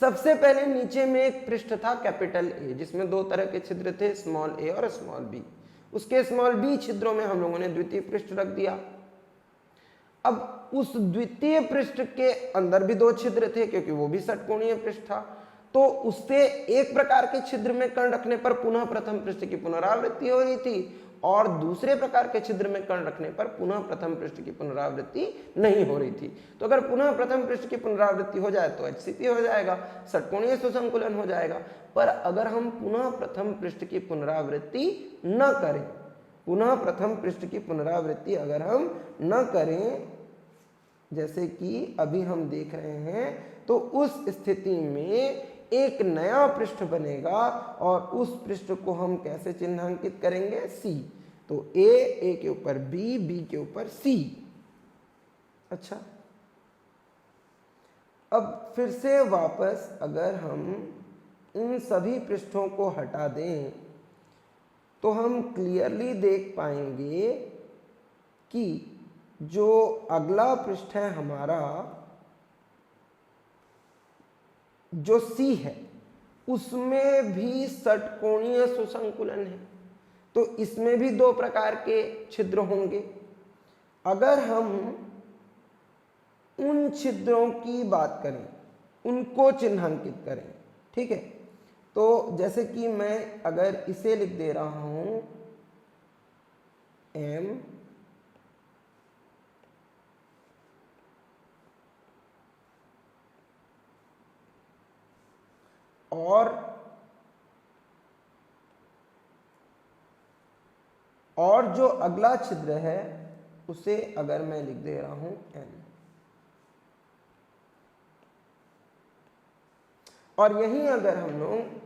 सबसे पहले नीचे में एक पृष्ठ था कैपिटल A, जिसमें दो तरह के छिद्र थे, स्मॉल a और स्मॉल b। उसके स्मॉल b छिद्रों में हम लोगों ने द्वितीय पृष्ठ रख दिया। अब उस द्वितीय पृष्ठ के अंदर भी दो छिद्र थे क्योंकि वो भी षटकोणीय पृष्ठ था, तो उससे एक प्रकार के छिद्र में कण रखने पर पुनः प्रथम पृष्ठ की पुनरावृत्ति हो रही थी और दूसरे प्रकार के छिद्र में कण रखने पर पुनः प्रथम पृष्ठ की पुनरावृत्ति नहीं हो रही थी। तो अगर पुनः प्रथम पृष्ठ की पुनरावृत्ति हो जाए तो HCP हो जाएगा, षटकोणीय सुसंकुलन हो जाएगा। पर अगर हम पुनः प्रथम पृष्ठ की पुनरावृत्ति न करें, पुनः प्रथम पृष्ठ की पुनरावृत्ति अगर हम न करें, जैसे कि अभी हम देख रहे हैं, तो उस स्थिति में एक नया पृष्ठ बनेगा और उस पृष्ठ को हम कैसे चिन्हांकित करेंगे, C। तो A के ऊपर B के ऊपर C। अच्छा, अब फिर से वापस अगर हम इन सभी पृष्ठों को हटा दें तो हम क्लियरली देख पाएंगे कि जो अगला पृष्ठ है हमारा, जो C है, उसमें भी षटकोणीय सुसंकुलन है। तो इसमें भी दो प्रकार के छिद्र होंगे। अगर हम उन छिद्रों की बात करें, उनको चिन्हांकित करें, ठीक है, तो जैसे कि मैं अगर इसे लिख दे रहा हूं M और जो अगला छिद्र है उसे अगर मैं लिख दे रहा हूं N, और यहीं अगर हम लोग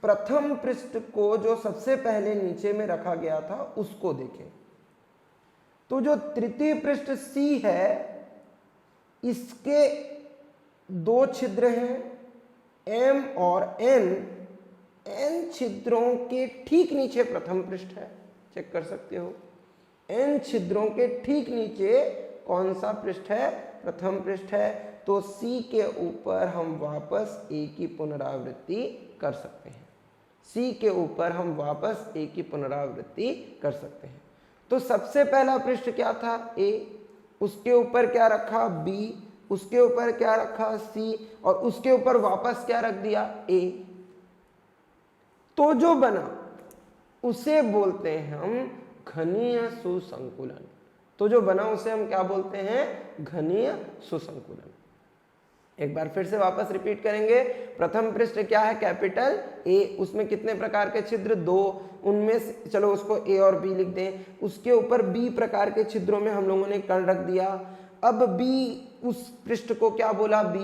प्रथम पृष्ठ को जो सबसे पहले नीचे में रखा गया था उसको देखें, तो जो तृतीय पृष्ठ C है, इसके दो छिद्र हैं M और N छिद्रों के ठीक नीचे प्रथम पृष्ठ है, चेक कर सकते हो। N छिद्रों के ठीक नीचे कौन सा पृष्ठ है, प्रथम पृष्ठ है। तो C के ऊपर हम वापस A की पुनरावृत्ति कर सकते हैं। C के ऊपर हम वापस A की पुनरावृत्ति कर सकते हैं। तो सबसे पहला पृष्ठ क्या था, A, उसके ऊपर क्या रखा, B, उसके ऊपर क्या रखा, C, और उसके ऊपर वापस क्या रख दिया, A। तो जो बना उसे बोलते हैं हम घनीय सुसंकुलन। तो जो बना उसे हम क्या बोलते हैं, घनीय सुसंकुलन। एक बार फिर से वापस रिपीट करेंगे। प्रथम पृष्ठ क्या है, कैपिटल A, उसमें कितने प्रकार के छिद्र, दो, उनमें से चलो उसको A और B लिख दें। उसके ऊपर B प्रकार के छिद्रों में हम लोगों ने कण रख दिया। अब B, उस पृष्ठ को क्या बोला, B।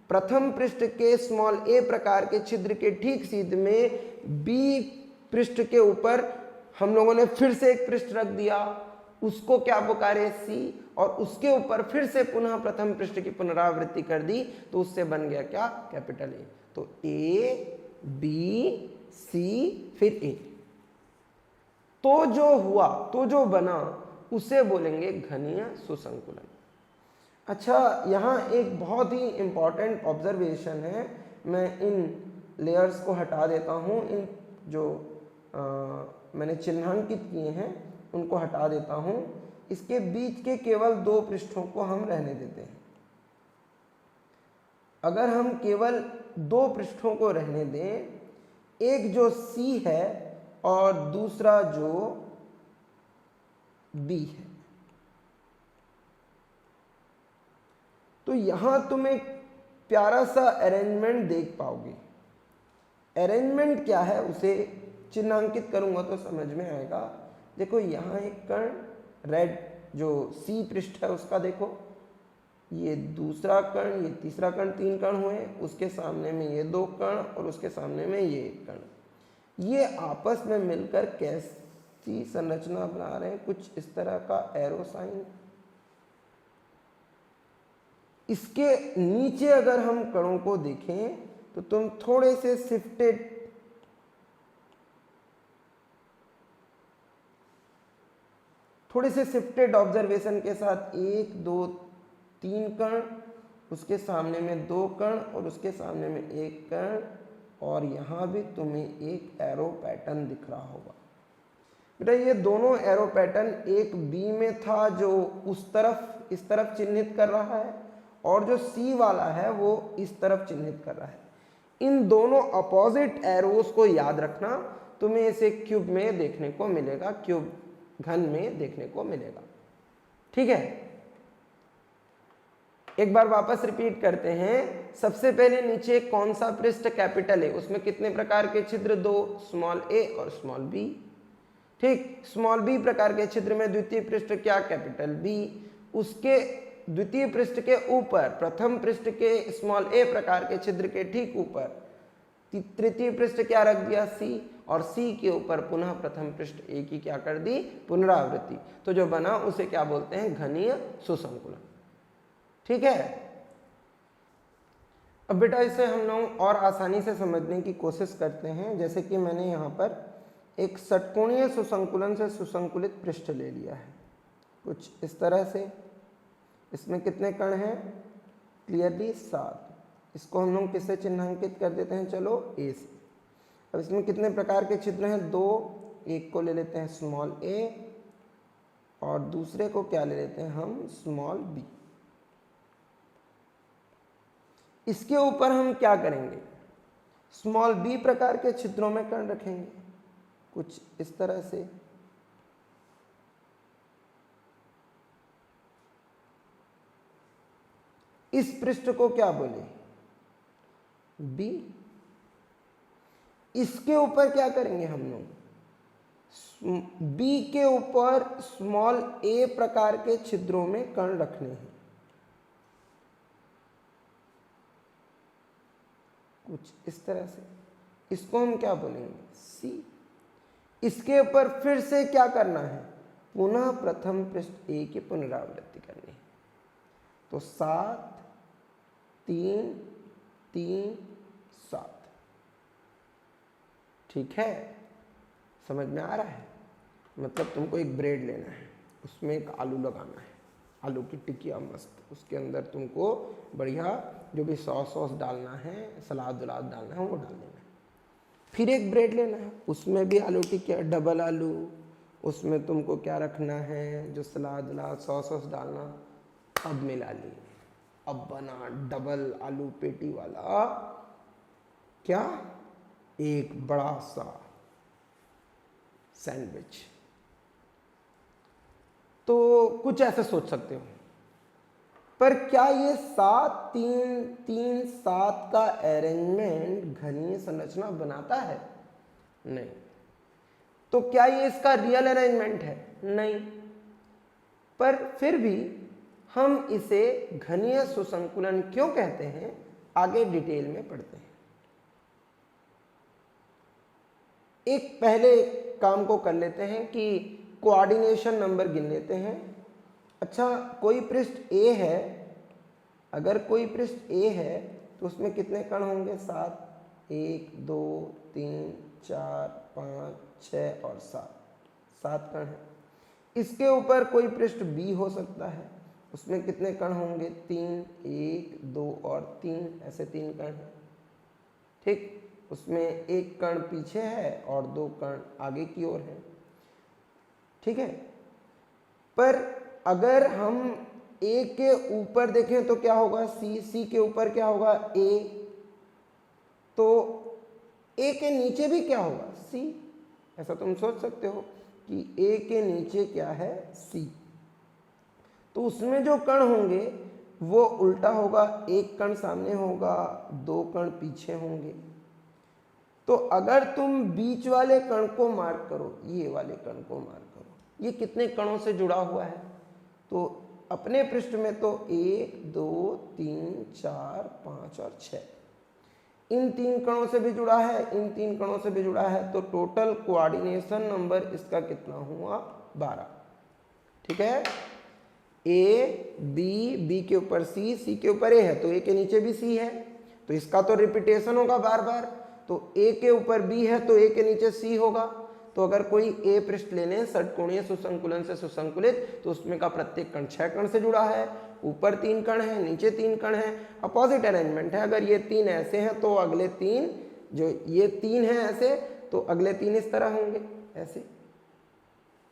प्रथम पृष्ठ के स्मॉल a प्रकार के छिद्र के ठीक सीध में B पृष्ठ के ऊपर हम लोगों ने फिर से एक पृष्ठ रख दिया, उसको क्या पुकारे, C, और उसके ऊपर फिर से पुनः प्रथम पृष्ठ की पुनरावृत्ति कर दी, तो उससे बन गया क्या, कैपिटल A। तो A, B, C, फिर A। तो जो हुआ, तो जो बना उसे बोलेंगे घनीय सुसंकुलन। अच्छा, यहाँ एक बहुत ही इंपॉर्टेंट ऑब्जर्वेशन है, मैं इन लेयर्स को हटा देता हूँ, इन जो मैंने चिन्हांकित किए हैं उनको हटा देता हूँ। इसके बीच के केवल दो पृष्ठों को हम रहने देते हैं। अगर हम केवल दो पृष्ठों को रहने दें, एक जो C है और दूसरा जो B है, तो यहां तुम एक प्यारा सा अरेंजमेंट देख पाओगे। अरेंजमेंट क्या है उसे चिन्हांकित करूंगा तो समझ में आएगा। देखो यहाँ एक कण रेड जो C पृष्ठ है उसका देखो, ये दूसरा कण, ये तीसरा कण, तीन कण हुए, उसके सामने में ये दो कण और उसके सामने में ये एक कण। ये आपस में मिलकर कैसी संरचना बना रहे हैं, कुछ इस तरह का एरो साइन। इसके नीचे अगर हम कणों को देखें तो तुम थोड़े से शिफ्टेड ऑब्जर्वेशन के साथ, एक, दो, तीन कण, उसके सामने में दो कण और उसके सामने में एक कण, और यहाँ भी तुम्हें एक एरो पैटर्न दिख रहा होगा। बेटा ये दोनों एरो पैटर्न, एक बी में था जो उस तरफ इस तरफ चिन्हित कर रहा है, और जो सी वाला है वो इस तरफ चिन्हित कर रहा है। इन दोनों अपोजिट एरोस को याद रखना, तुम्हें इसे क्यूब में देखने को मिलेगा, क्यूब घन में देखने को मिलेगा। ठीक है, एक बार वापस रिपीट करते हैं। सबसे पहले नीचे कौन सा पृष्ठ, कैपिटल A, उसमें कितने प्रकार के छिद्र, दो, स्मॉल a और स्मॉल b। ठीक, स्मॉल b प्रकार के छिद्र में द्वितीय पृष्ठ क्या, कैपिटल B। उसके द्वितीय पृष्ठ के ऊपर प्रथम पृष्ठ के स्मॉल a प्रकार के छिद्र के ठीक ऊपर तृतीय पृष्ठ क्या रख दिया, C, और C के ऊपर पुनः प्रथम पृष्ठ A की क्या कर दी, पुनरावृत्ति। तो जो बना उसे क्या बोलते हैं, घनीय सुसंकुलन। ठीक है। अब बेटा इसे हम लोग और आसानी से समझने की कोशिश करते हैं। जैसे कि मैंने यहाँ पर एक षटकोणीय सुसंकुलन से सुसंकुलित पृष्ठ ले लिया है, कुछ इस तरह से। इसमें कितने कण हैं, क्लियरली 7। इसको हम लोग किससे चिन्हांकित कर देते हैं, चलो A से। अब इसमें कितने प्रकार के छिद्र हैं, 2। एक को ले लेते हैं स्मॉल a और दूसरे को क्या ले लेते हैं हम, स्मॉल b। इसके ऊपर हम क्या करेंगे, स्मॉल b प्रकार के छिद्रों में कण रखेंगे, कुछ इस तरह से। इस पृष्ठ को क्या बोले, B। इसके ऊपर क्या करेंगे हम लोग, B के ऊपर स्मॉल a प्रकार के छिद्रों में कण रखने हैं, कुछ इस तरह से। इसको हम क्या बोलेंगे, C। इसके ऊपर फिर से क्या करना है, पुनः प्रथम पृष्ठ A की पुनरावृत्ति करनी है। तो 7 3 3 7। ठीक है, समझ में आ रहा है। मतलब तुमको एक ब्रेड लेना है, उसमें एक आलू लगाना है, आलू की टिकिया मस्त, उसके अंदर तुमको बढ़िया जो भी सॉस डालना है, सलाद वलाद डालना है वो डाल देना है। फिर एक ब्रेड लेना है, उसमें भी आलू टिकिया, डबल आलू, उसमें तुमको क्या रखना है, जो सलाद वलाद सॉस डालना, अब मिला लिए, अब बना डबल आलू पेटी वाला क्या, एक बड़ा सा सैंडविच। तो कुछ ऐसे सोच सकते हो। पर क्या ये 7 3 3 7 का अरेंजमेंट घनीय संरचना बनाता है, नहीं। तो क्या ये इसका रियल अरेंजमेंट है, नहीं। पर फिर भी हम इसे घनीय सुसंकुलन क्यों कहते हैं, आगे डिटेल में पढ़ते हैं। एक पहले काम को कर लेते हैं कि कोऑर्डिनेशन नंबर गिन लेते हैं। अच्छा, कोई पृष्ठ A है, अगर कोई पृष्ठ A है तो उसमें कितने कण होंगे, 7। 1 2 3 4 5 6 और 7 कण हैं। इसके ऊपर कोई पृष्ठ B हो सकता है, उसमें कितने कण होंगे, 3 1 2 और 3, ऐसे 3 कण हैं। ठीक, उसमें एक कण पीछे है और 2 कण आगे की ओर है। ठीक है। पर अगर हम A के ऊपर देखें तो क्या होगा, C के ऊपर क्या होगा, A। तो A के नीचे भी क्या होगा, C। ऐसा तुम सोच सकते हो कि A के नीचे क्या है, C। तो उसमें जो कण होंगे वो उल्टा होगा, एक कण सामने होगा, 2 कण पीछे होंगे। तो अगर तुम बीच वाले कण को मार्क करो, ये वाले कण को मार्क करो, ये कितने कणों से जुड़ा हुआ है, तो अपने पृष्ठ में तो 1 2 3 4 5 और 6, इन 3 कणों से भी जुड़ा है, इन 3 कणों से भी जुड़ा है। तो टोटल कोऑर्डिनेशन नंबर इसका कितना हुआ, 12। ठीक है। B के ऊपर C के ऊपर A है, तो A के नीचे भी C है, तो इसका तो रिपीटेशन होगा बार बार। तो A के ऊपर B है तो A के नीचे C होगा। तो अगर कोई A पृष्ठ लेने षटकोणीय सुसंकुलन से सुसंकुलित, तो उसमें का प्रत्येक कण 6 कण से जुड़ा है, ऊपर 3 कण है, नीचे 3 कण है। अपोजिट अरेंजमेंट है, अगर ये 3 ऐसे हैं तो अगले 3, जो ये 3 हैं ऐसे, तो अगले 3 इस तरह होंगे, ऐसे।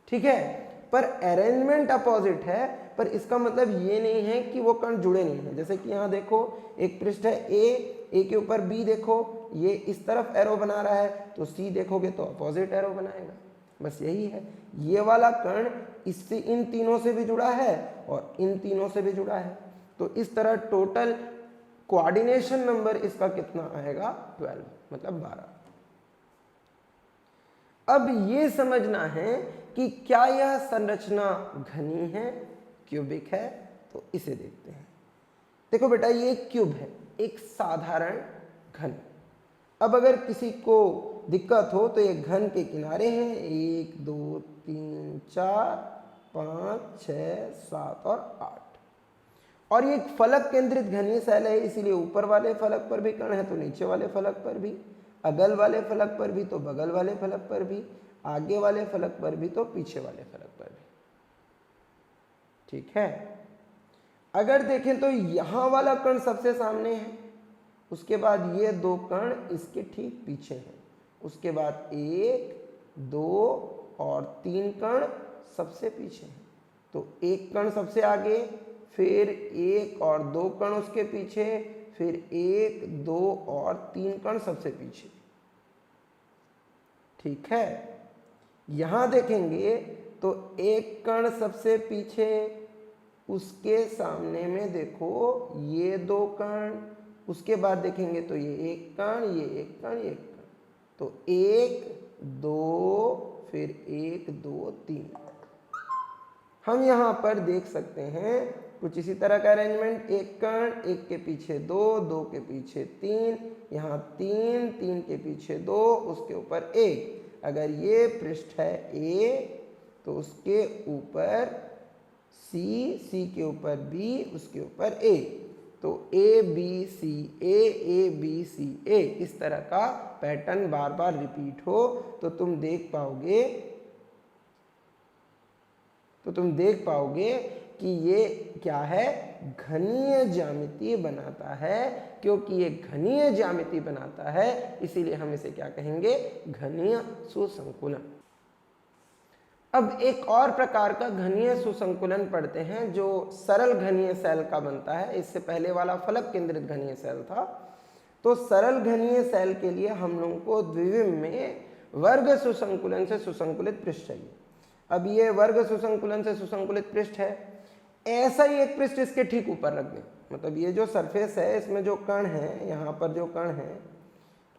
ठीक है। पर अरेंजमेंट अपोजिट है, पर इसका मतलब ये नहीं है कि वो कण जुड़े नहीं है। जैसे कि यहाँ देखो, एक पृष्ठ है A के ऊपर B, देखो ये इस तरफ एरो बना रहा है, तो C देखोगे तो अपोजिट एरो बनाएगा। बस यही है, ये वाला कण इससे इन तीनों से भी जुड़ा है और इन तीनों से भी जुड़ा है। तो इस तरह टोटल कोऑर्डिनेशन नंबर इसका कितना आएगा, 12, मतलब 12। अब ये समझना है कि क्या यह संरचना घनी है, क्यूबिक है, तो इसे देखते हैं। देखो बेटा, ये क्यूब है, एक साधारण घन। अब अगर किसी को दिक्कत हो तो ये घन के किनारे हैं 1 2 3 4 5 6 7 और 8, और ये एक फलक केंद्रित घनीय शैल है, इसीलिए ऊपर वाले फलक पर भी कण है तो नीचे वाले फलक पर भी, अगल वाले फलक पर भी तो बगल वाले फलक पर भी, आगे वाले फलक पर भी तो पीछे वाले फलक पर भी। ठीक है, अगर देखें तो यहां वाला कण सबसे सामने है, उसके बाद ये दो कण इसके ठीक पीछे हैं, उसके बाद 1 2 और 3 कण सबसे पीछे हैं। तो एक कण सबसे आगे, फिर 1 और 2 कण उसके पीछे, फिर 1 2 और 3 कण सबसे पीछे। ठीक है, यहां देखेंगे तो एक कण सबसे पीछे, उसके सामने में देखो ये 2 कण, उसके बाद देखेंगे तो ये एक कण, ये एक कण, ये एक कण, तो 1 2 फिर 1 2 3। हम यहाँ पर देख सकते हैं कुछ इसी तरह का अरेंजमेंट, एक कण, एक के पीछे 2 2 के पीछे 3, यहाँ 3 3 के पीछे 2, उसके ऊपर 1। अगर ये पृष्ठ है A तो उसके ऊपर C, C के ऊपर B, उसके ऊपर A, तो A B C A B C A, इस तरह का पैटर्न बार बार रिपीट हो तो तुम देख पाओगे कि ये क्या है, घनीय ज्यामिति बनाता है। क्योंकि ये घनीय ज्यामिति बनाता है इसीलिए हम इसे क्या कहेंगे, घनीय सुसंकुलन। अब एक और प्रकार का घनीय सुसंकुलन पढ़ते हैं जो सरल घनीय शैल का बनता है। इससे पहले वाला फलक केंद्रित घनीय शैल था। तो सरल घनीय शैल के लिए हम लोगों को द्विविम में वर्ग सुसंकुलन से सुसंकुलित पृष्ठ चाहिए। अब ये वर्ग सुसंकुलन से सुसंकुलित पृष्ठ है, ऐसा ही एक पृष्ठ इसके ठीक ऊपर रख दें। मतलब ये जो सरफेस है, इसमें जो कण है, यहाँ पर जो कण है,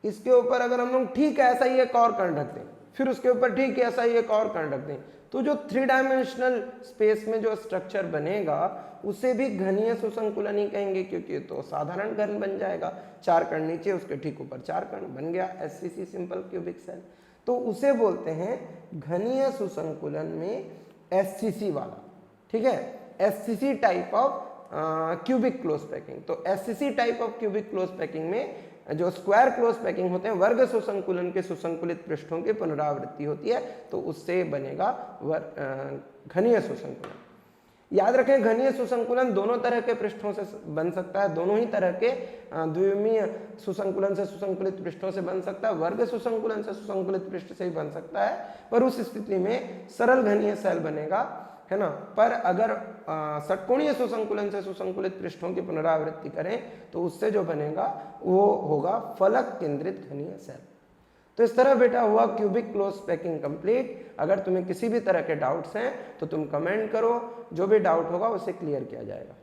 इसके ऊपर अगर हम लोग ठीक ऐसा ही एक और कण रख दें, फिर उसके ऊपर ठीक ऐसा ही एक और कण रख दें, तो जो 3 डायमेंशनल स्पेस में जो स्ट्रक्चर बनेगा उसे भी घनीय सुसंकुलन ही कहेंगे, क्योंकि तो साधारण घन बन जाएगा। 4 कण नीचे, उसके ठीक ऊपर 4 कण, बन गया SCC सिंपल क्यूबिक सेल। तो उसे बोलते हैं घनीय सुसंकुलन में SCC वाला। ठीक है, SCC type of cubic close packing. तो SCC type of cubic close packing में जो स्क्वायर क्लोज पैकिंग होते हैं, वर्ग सुसंकुलन के सुसंकुलित पृष्ठों की पुनरावृत्ति होती है, तो उससे बनेगा घनीय सुसंकुलन। याद रखें, घनीय सुसंकुलन दोनों तरह के पृष्ठों से बन सकता है, दोनों ही तरह के द्विविमीय सुसंकुलन से सुसंकुलित पृष्ठों से बन सकता है, वर्ग सुसंकुलन से सुसंकुलित पृष्ठ से ही बन सकता है। पर उस स्थिति में सरल घनीय शैल बनेगा, है ना। पर अगर षटकोणीय सुसंकुलन से सुसंकुलित पृष्ठों की पुनरावृत्ति करें तो उससे जो बनेगा वो होगा फलक केंद्रित घनीय शैल। तो इस तरह बेटा हुआ क्यूबिक क्लोज पैकिंग कंप्लीट। अगर तुम्हें किसी भी तरह के डाउट्स हैं तो तुम कमेंट करो, जो भी डाउट होगा उसे क्लियर किया जाएगा।